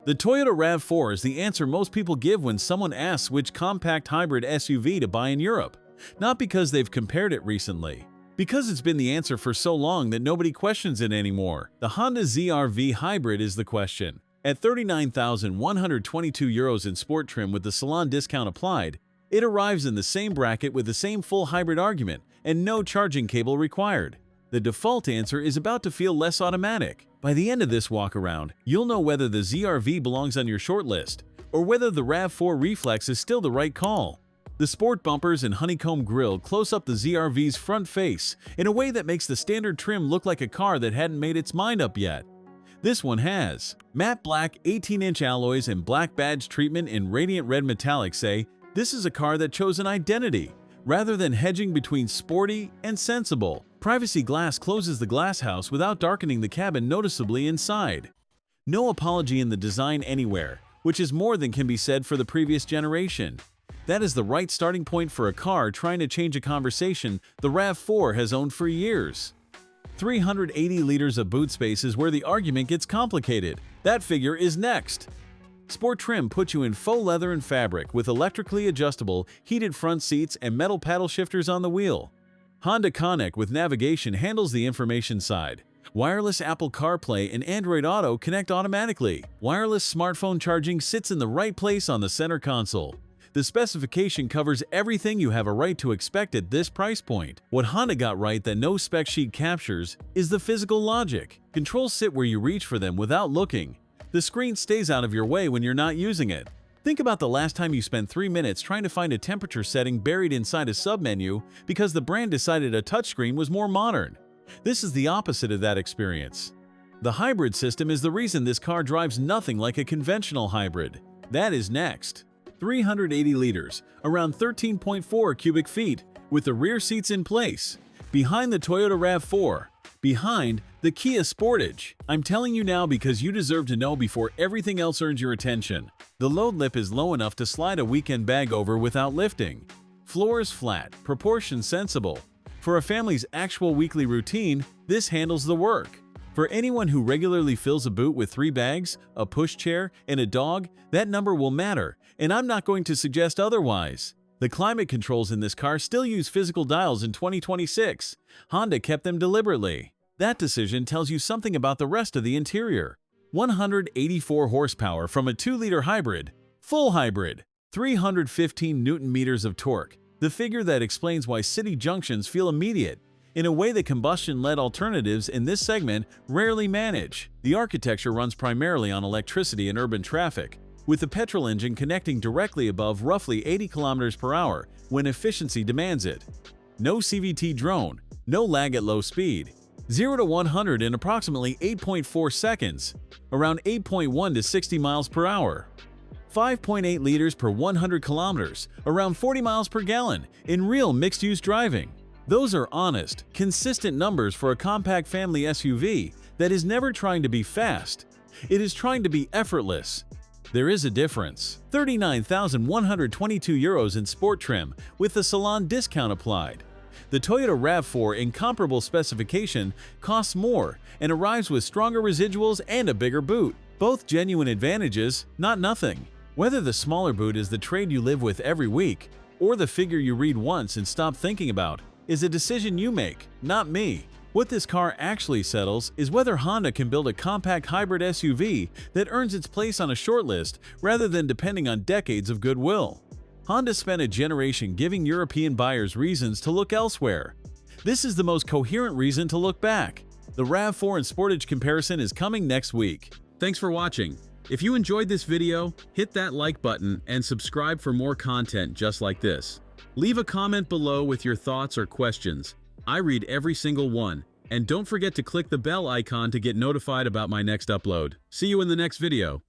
The Toyota RAV4 is the answer most people give when someone asks which compact hybrid SUV to buy in Europe. Not because they've compared it recently. Because it's been the answer for so long that nobody questions it anymore. The Honda ZR-V Hybrid is the question. At 39,122 euros in sport trim with the salon discount applied, it arrives in the same bracket with the same full hybrid argument and no charging cable required. The default answer is about to feel less automatic. By the end of this walk-around, you'll know whether the ZR-V belongs on your shortlist or whether the RAV4 Reflex is still the right call. The sport bumpers and honeycomb grille close up the ZR-V's front face in a way that makes the standard trim look like a car that hadn't made its mind up yet. This one has. Matte black 18-inch alloys and black badge treatment in radiant red metallic say this is a car that chose an identity, rather than hedging between sporty and sensible. Privacy glass closes the glass house without darkening the cabin noticeably inside. No apology in the design anywhere, which is more than can be said for the previous generation. That is the right starting point for a car trying to change a conversation the RAV4 has owned for years. 380 liters of boot space is where the argument gets complicated. That figure is next. Sport trim puts you in faux leather and fabric with electrically adjustable, heated front seats and metal paddle shifters on the wheel. Honda Connect with navigation handles the information side. Wireless Apple CarPlay and Android Auto connect automatically. Wireless smartphone charging sits in the right place on the center console. The specification covers everything you have a right to expect at this price point. What Honda got right that no spec sheet captures is the physical logic. Controls sit where you reach for them without looking. The screen stays out of your way when you're not using it. Think about the last time you spent 3 minutes trying to find a temperature setting buried inside a submenu because the brand decided a touchscreen was more modern. This is the opposite of that experience. The hybrid system is the reason this car drives nothing like a conventional hybrid. That is next. 380 liters, around 13.4 cubic feet, with the rear seats in place. Behind the Toyota RAV4. Behind the Kia Sportage. I'm telling you now because you deserve to know before everything else earns your attention. The load lip is low enough to slide a weekend bag over without lifting. Floors flat, proportions sensible. For a family's actual weekly routine, this handles the work. For anyone who regularly fills a boot with 3 bags, a pushchair, and a dog, that number will matter, and I'm not going to suggest otherwise. The climate controls in this car still use physical dials in 2026. Honda kept them deliberately. That decision tells you something about the rest of the interior. 184 horsepower from a 2-liter hybrid. Full hybrid. 315 Newton-meters of torque. The figure that explains why city junctions feel immediate, in a way that combustion-led alternatives in this segment rarely manage. The architecture runs primarily on electricity in urban traffic, with the petrol engine connecting directly above roughly 80 km per hour when efficiency demands it. No CVT drone, no lag at low speed. 0 to 100 in approximately 8.4 seconds, around 8.1 to 60 miles per hour. 5.8 liters per 100 kilometers, around 40 miles per gallon, in real mixed-use driving. Those are honest, consistent numbers for a compact family SUV that is never trying to be fast. It is trying to be effortless. There is a difference. 39,122 euros in sport trim with the salon discount applied. The Toyota RAV4 in comparable specification costs more and arrives with stronger residuals and a bigger boot. Both genuine advantages, not nothing. Whether the smaller boot is the trade you live with every week or the figure you read once and stop thinking about is a decision you make, not me. What this car actually settles is whether Honda can build a compact hybrid SUV that earns its place on a shortlist rather than depending on decades of goodwill. Honda spent a generation giving European buyers reasons to look elsewhere. This is the most coherent reason to look back. The RAV4 and Sportage comparison is coming next week. Thanks for watching. If you enjoyed this video, hit that like button and subscribe for more content just like this. Leave a comment below with your thoughts or questions. I read every single one, and don't forget to click the bell icon to get notified about my next upload. See you in the next video.